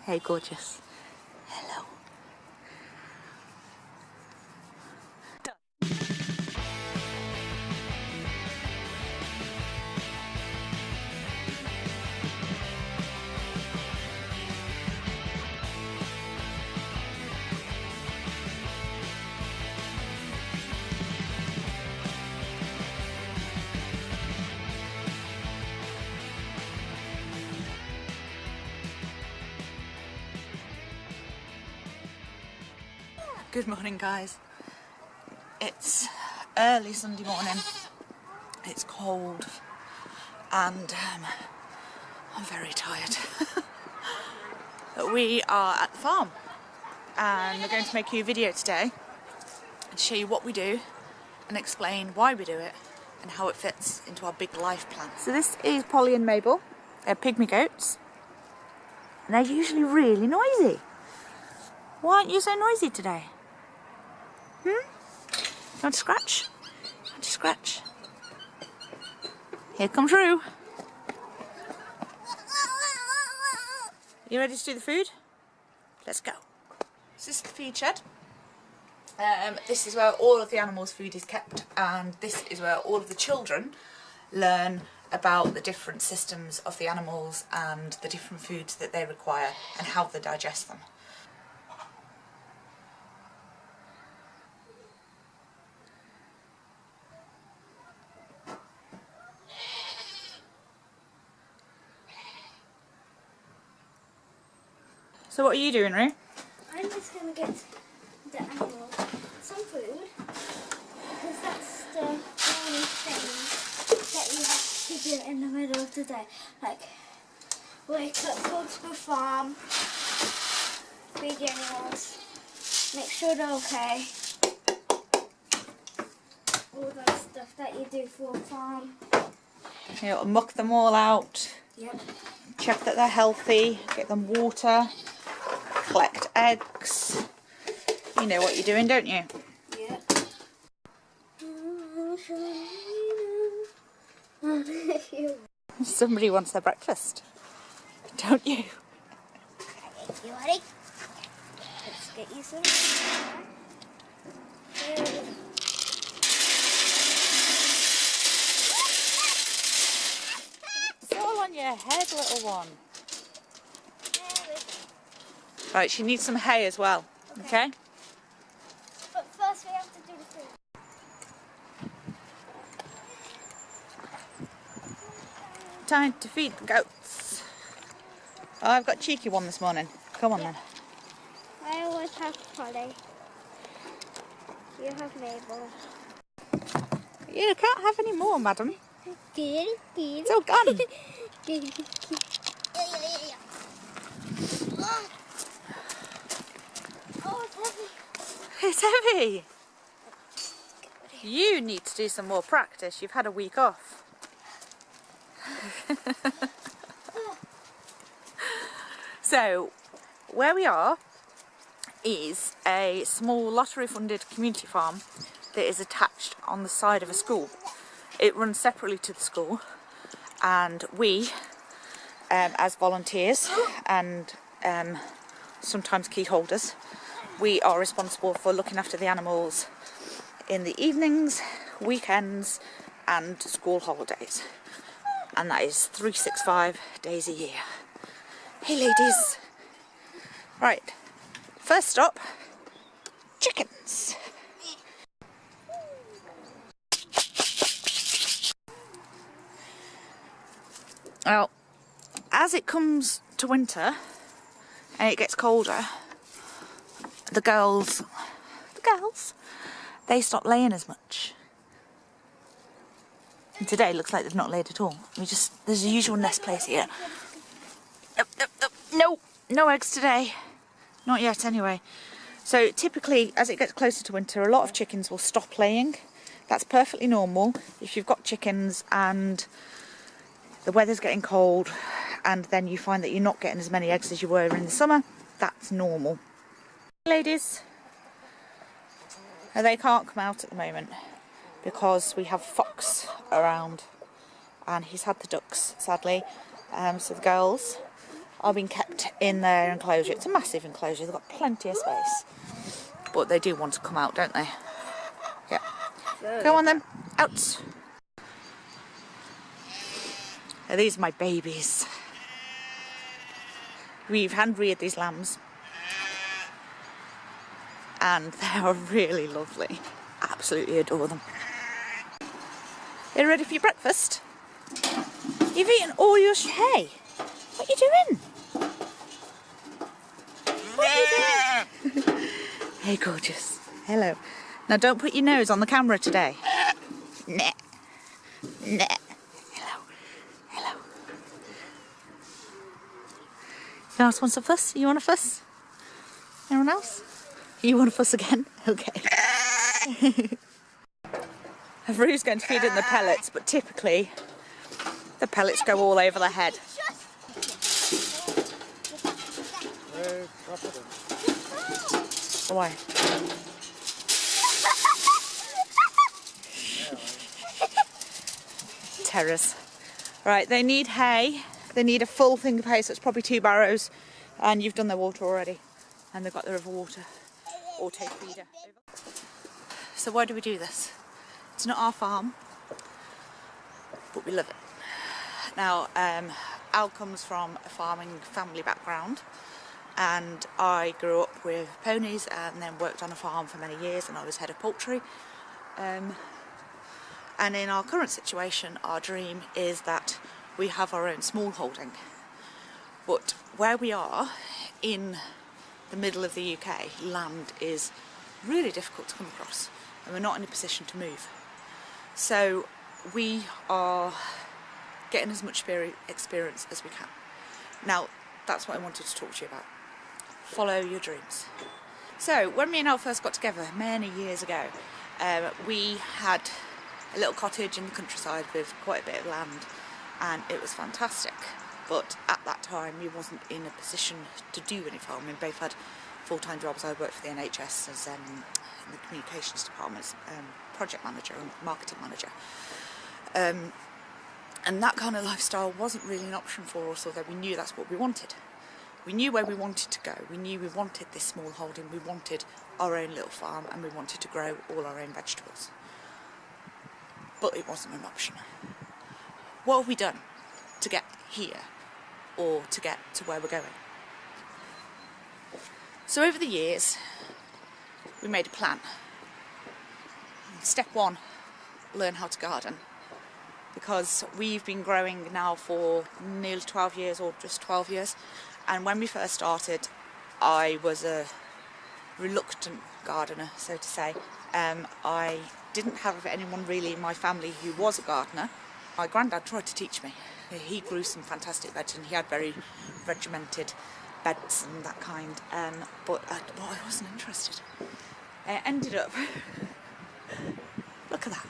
Hey, gorgeous. Hello. Good morning, guys. It's early Sunday morning. It's cold and I'm very tired. We are at the farm and we're going to make you a video today and show you what we do and explain why we do it and how it fits into our big life plan. So this is Polly and Mabel. They're pygmy goats and they're usually really noisy. Why aren't you so noisy today? You want to scratch? You want to scratch? Here comes Roo. You ready to do the food? Let's go. This is the feed shed. This is where all of the animals' food is kept, and this is where all of the children learn about the different systems of the animals and the different foods that they require and how they digest them. So what are you doing, Roo? I'm just going to get the animals some food, because that's the only thing that you have to do in the middle of the day. Like, wake up, go to the farm, feed the animals, make sure they're okay. All that stuff that you do for a farm. You'll muck them all out. Yep. Check that they're healthy, get them water, collect eggs. You know what you're doing, don't you? Yep. Somebody wants their breakfast, don't you? You ready? Let's get you some. It's all on your head, little one. Right, she needs some hay as well, okay? But first we have to do the food. Time to feed the goats. Oh, I've got a cheeky one this morning. Come on then. I always have Polly. You have Mabel. You can't have any more, madam. Good. It's all gone. Oh, it's heavy. It's heavy. You need to do some more practice. You've had a week off. So, where we are is a small lottery-funded community farm that is attached on the side of a school. It runs separately to the school, and we, as volunteers and sometimes key holders, we are responsible for looking after the animals in the evenings, weekends and school holidays, and that is 365 days a year. Hey ladies. Right, first stop, chickens. Well, as it comes to winter and it gets colder, the girls, they stop laying as much. And today looks like they've not laid at all. There's a usual nest place here. No eggs today. Not yet anyway. So typically, as it gets closer to winter, a lot of chickens will stop laying. That's perfectly normal. If you've got chickens and the weather's getting cold and then you find that you're not getting as many eggs as you were in the summer, that's normal. Ladies, they can't come out at the moment because we have fox around and he's had the ducks, sadly. So the girls are being kept in their enclosure. It's a massive enclosure, they've got plenty of space. But they do want to come out, don't they? Yeah. Go on then, out. These are my babies. We've hand-reared these lambs and they are really lovely. Absolutely adore them. Are you ready for your breakfast? You've eaten all your hay. What are you doing? What are you doing? Hey, gorgeous. Hello. Now don't put your nose on the camera today. Nah. Nah. Hello. Hello. You else want a fuss? You want a fuss? Anyone else? You want to fuss again? Okay. Rue's going to feed in the pellets, but typically the pellets go all over the head. Why? Terrors. Right, they need hay. They need a full thing of hay, so it's probably 2 barrows. And you've done their water already. And they've got the river water. Auto feeder. So why do we do this? It's not our farm, but we love it. Now, Al comes from a farming family background, and I grew up with ponies and then worked on a farm for many years, and I was head of poultry. And in our current situation, our dream is that we have our own small holding. But where we are, in the middle of the UK, land is really difficult to come across, and we're not in a position to move. So we are getting as much experience as we can. Now, that's what I wanted to talk to you about. Follow your dreams. So when me and Al first got together many years ago, we had a little cottage in the countryside with quite a bit of land, and it was fantastic. But at that time, we wasn't in a position to do any farming. We both had full-time jobs. I worked for the NHS as in the communications department as project manager and marketing manager. And that kind of lifestyle wasn't really an option for us, although we knew that's what we wanted. We knew where we wanted to go. We knew we wanted this small holding. We wanted our own little farm, and we wanted to grow all our own vegetables. But it wasn't an option. What have we done to get here, or to get to where we're going? So over the years, we made a plan. Step 1, learn how to garden. Because we've been growing now for nearly 12 years, or just 12 years. And when we first started, I was a reluctant gardener, so to say. I didn't have anyone really in my family who was a gardener. My granddad tried to teach me. He grew some fantastic veg, and he had very regimented beds and that kind, but I wasn't interested. It ended up, look at that.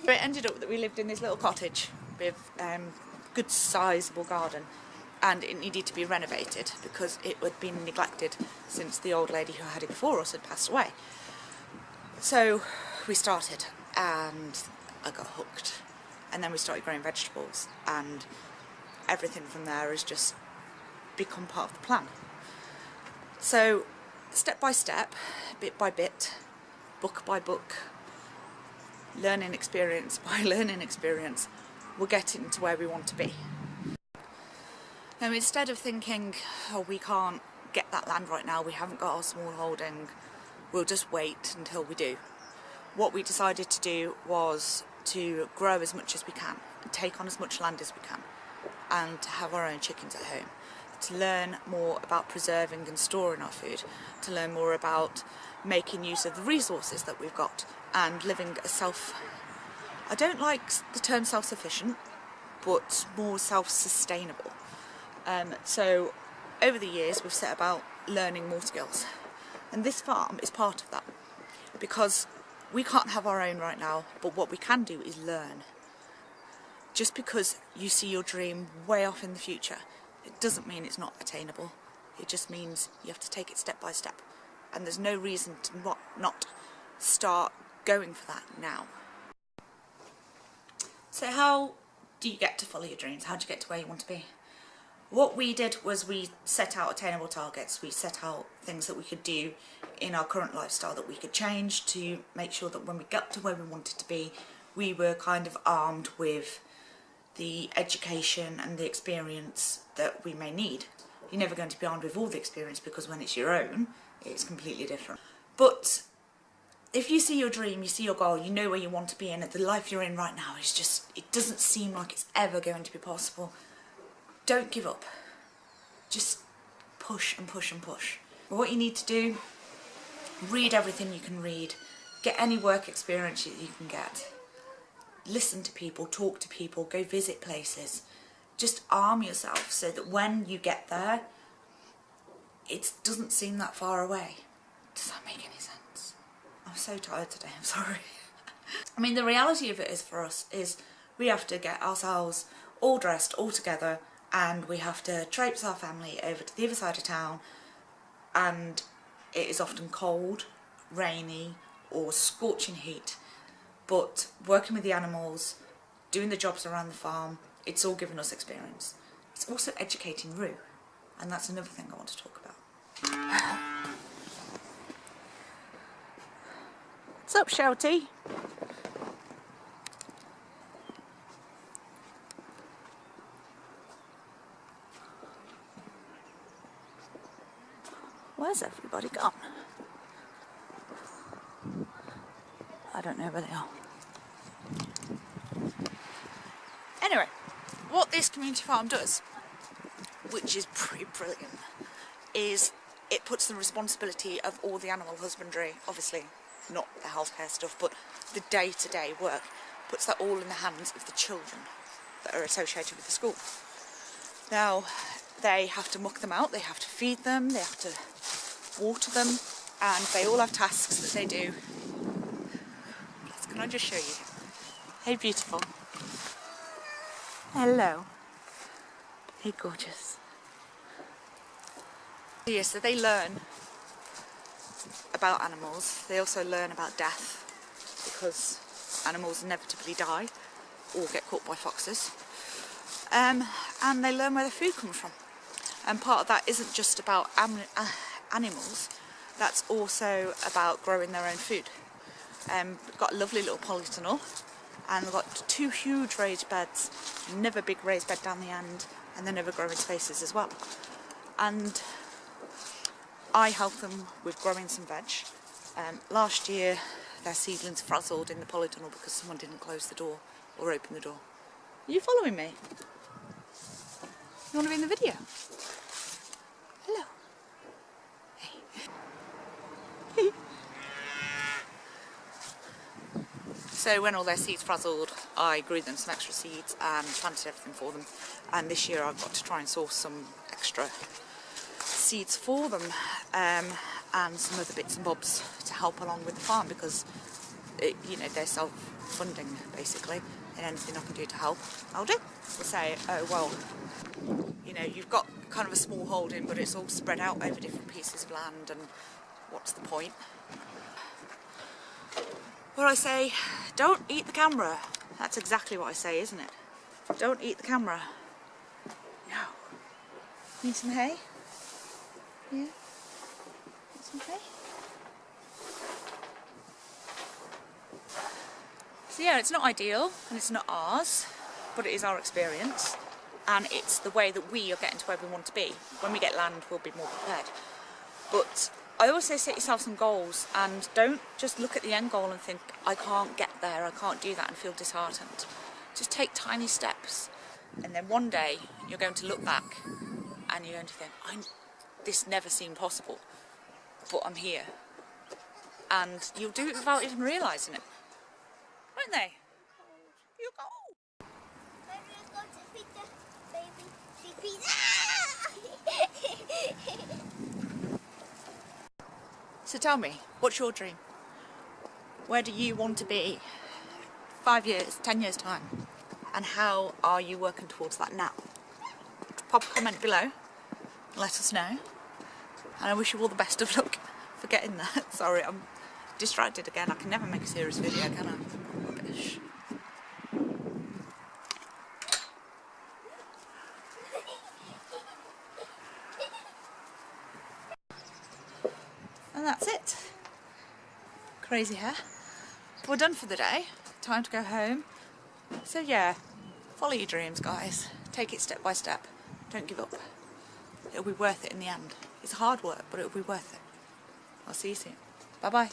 It ended up that we lived in this little cottage with good sizable garden, and it needed to be renovated because it had been neglected since the old lady who had it before us had passed away. So we started, and I got hooked, and then we started growing vegetables, and everything from there has just become part of the plan. So step by step, bit by bit, book by book, learning experience by learning experience, we're getting to where we want to be. Now, instead of thinking, oh, we can't get that land right now, we haven't got our small holding, we'll just wait until we do. What we decided to do was to grow as much as we can, take on as much land as we can, and to have our own chickens at home. To learn more about preserving and storing our food, to learn more about making use of the resources that we've got, and living a I don't like the term self-sufficient, but more self-sustainable. So over the years we've set about learning more skills, and this farm is part of that, because we can't have our own right now, but what we can do is learn. Just because you see your dream way off in the future, it doesn't mean it's not attainable. It just means you have to take it step by step. And there's no reason to not start going for that now. So how do you get to follow your dreams? How do you get to where you want to be? What we did was we set out attainable targets. We set out things that we could do in our current lifestyle that we could change to make sure that when we got to where we wanted to be, we were kind of armed with the education and the experience that we may need. You're never going to be armed with all the experience, because when it's your own, it's completely different. But if you see your dream, you see your goal, you know where you want to be in, the life you're in right now is just, it doesn't seem like it's ever going to be possible. Don't give up. Just push and push and push. But what you need to do, read everything you can read, get any work experience that you can get, listen to people, talk to people, go visit places. Just arm yourself so that when you get there, it doesn't seem that far away. Does that make any sense? I'm so tired today, I'm sorry. I mean, the reality of it is, for us, is we have to get ourselves all dressed, all together, and we have to traipse our family over to the other side of town, and it is often cold, rainy, or scorching heat. But working with the animals, doing the jobs around the farm, it's all given us experience. It's also educating Rue, and that's another thing I want to talk about. What's up, Shouty? Where's everybody gone? I don't know where they are. Anyway, what this community farm does, which is pretty brilliant, is it puts the responsibility of all the animal husbandry, obviously not the healthcare stuff, but the day-to-day work, puts that all in the hands of the children that are associated with the school. Now, they have to muck them out, they have to feed them, they have to water them, and they all have tasks that they do. Can I just show you? Hey, beautiful. Hello. Hey, gorgeous. Yeah, so they learn about animals. They also learn about death, because animals inevitably die or get caught by foxes. And they learn where the food comes from. And part of that isn't just about animals, that's also about growing their own food. We've got a lovely little polytunnel, and we've got 2 huge raised beds, another big raised bed down the end, and then other growing spaces as well. And I help them with growing some veg. Last year their seedlings frazzled in the polytunnel because someone didn't close the door or open the door. Are you following me? You want to be in the video? Hello. Hey. So when all their seeds frazzled, I grew them some extra seeds and planted everything for them. And this year I've got to try and source some extra seeds for them, and some other bits and bobs to help along with the farm, because you know, they're self-funding basically, and anything I can do to help, I'll do. We'll say, oh well, you know, you've got kind of a small holding, but it's all spread out over different pieces of land, and what's the point? Well, I say, don't eat the camera. That's exactly what I say, isn't it? Don't eat the camera. No. Need some hay? Yeah? Need some hay? So yeah, it's not ideal, and it's not ours, but it is our experience, and it's the way that we are getting to where we want to be. When we get land, we'll be more prepared. But I always say, set yourself some goals, and don't just look at the end goal and think, I can't get there, I can't do that, and feel disheartened. Just take tiny steps, and then one day you're going to look back and you're going to think, this never seemed possible, but I'm here. And you'll do it without even realising it. Won't they? You go. Maybe we're going to feed the baby sheepies. So tell me, what's your dream? Where do you want to be 5 years, 10 years time? And how are you working towards that now? Pop a comment below, let us know. and I wish you all the best of luck for getting there. Sorry, I'm distracted again. I can never make a serious video, can I? Rubbish. And that's it. Crazy hair. We're done for the day. Time to go home. So yeah, follow your dreams, guys. Take it step by step. Don't give up. It'll be worth it in the end. It's hard work, but it'll be worth it. I'll see you soon. Bye bye.